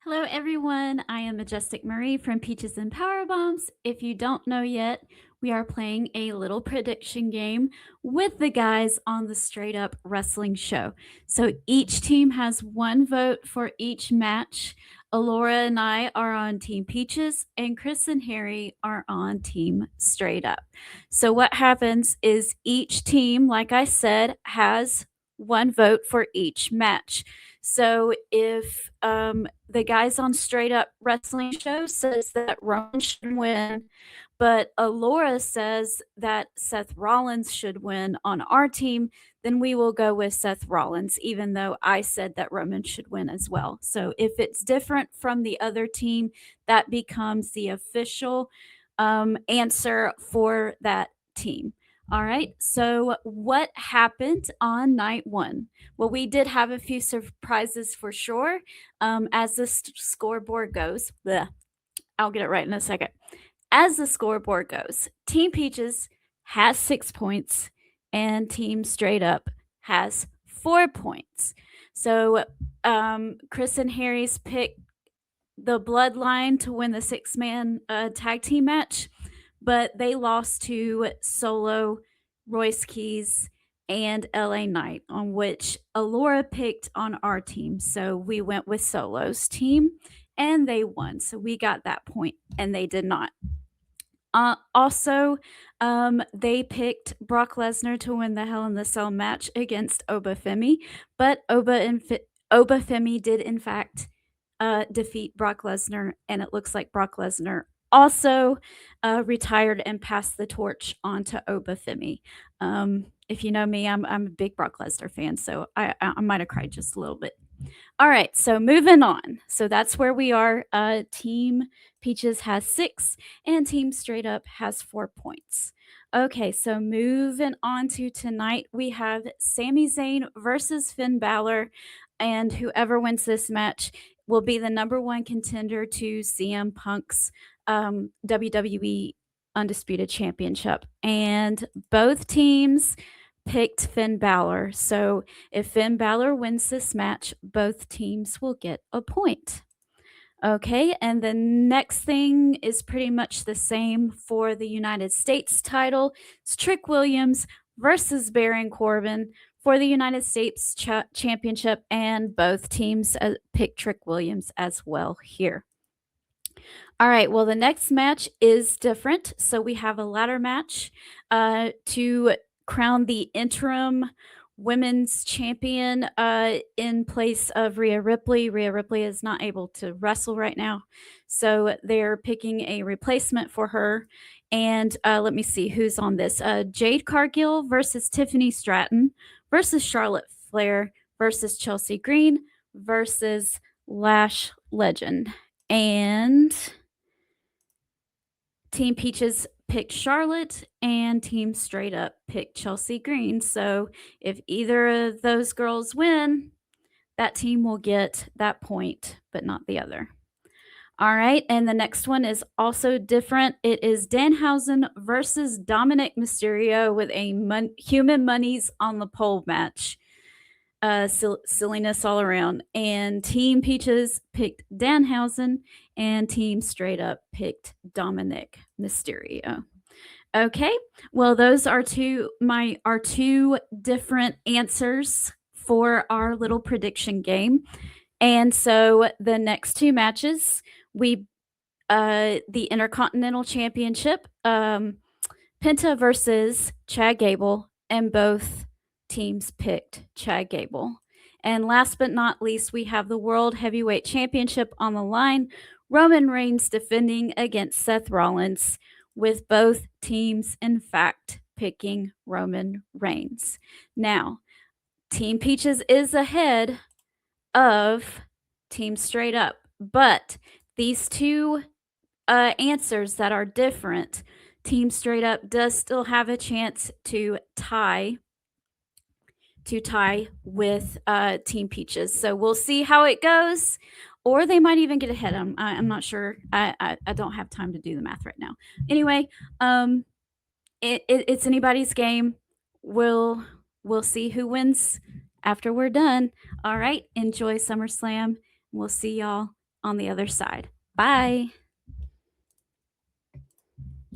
Hello, everyone. I am Majestic Marie from Peaches and Power Bombs. If you don't know yet, we are playing a little prediction game with the guys on the Straight Up Wrestling Show. So each team has one vote for each match. Alora and I are on Team Peaches, and Chris and Harry are on Team Straight Up. So what happens is each team, like I said, has one vote for each match. So if the guys on Straight Up Wrestling Show says that Roman should win, but Alora says that Seth Rollins should win on our team, then we will go with Seth Rollins, even though I said that Roman should win as well. So if it's different from the other team, that becomes the official answer for that team. All right. So, what happened on night one? Well, we did have a few surprises for sure. As the scoreboard goes, bleh, I'll get it right in a second. As the scoreboard goes, Team Peaches has 6 points and Team Straight Up has 4 points. So, Chris and Harry's picked the Bloodline to win the 6-man tag team match, but they lost to Solo, Royce Keys, and LA Knight, on which Alora picked on our team. So we went with Solo's team and they won. So we got that point and they did not. Also, they picked Brock Lesnar to win the Hell in the Cell match against Oba Femi, but Oba Femi did, in fact, defeat Brock Lesnar, and it looks like Brock Lesnar also retired and passed the torch on to Oba Femi. If you know me, I'm a big Brock Lesnar fan, so I might have cried just a little bit. All right, so moving on. So that's where we are. Team Peaches has 6, and Team Straight Up has 4 points. Okay, so moving on to tonight, we have Sami Zayn versus Finn Balor, and whoever wins this match will be the number 1 contender to CM Punk's WWE Undisputed Championship. And both teams picked Finn Balor. So if Finn Balor wins this match, both teams will get a point. Okay, and the next thing is pretty much the same for the United States title. It's Trick Williams versus Baron Corbin for the United States Championship, and both teams pick Trick Williams as well here. All right, well, the next match is different. So we have a ladder match to crown the interim women's champion in place of Rhea Ripley. Rhea Ripley is not able to wrestle right now, so they're picking a replacement for her. And let me see who's on this. Jade Cargill versus Tiffany Stratton versus Charlotte Flair versus Chelsea Green versus Lash Legend. And Team Peaches picked Charlotte and Team Straight Up picked Chelsea Green. So if either of those girls win, that team will get that point, but not the other. All right, and the next one is also different. It is Danhausen versus Dominic Mysterio with a human monies on the pole match. Silliness all around. And Team Peaches picked Danhausen, and Team Straight Up picked Dominic Mysterio. Okay, well, those are two different answers for our little prediction game. And so the next 2 matches, the Intercontinental Championship, Penta versus Chad Gable, and both teams picked Chad Gable. And last but not least, we have the World Heavyweight Championship on the line. Roman Reigns defending against Seth Rollins, with both teams, in fact, picking Roman Reigns. Now, Team Peaches is ahead of Team Straight Up, but these 2 answers that are different, Team Straight Up does still have a chance to tie with Team Peaches. So we'll see how it goes, or they might even get ahead. I'm not sure. I don't have time to do the math right now. Anyway, it's anybody's game. We'll see who wins after we're done. All right, enjoy SummerSlam. We'll see y'all on the other side. Bye.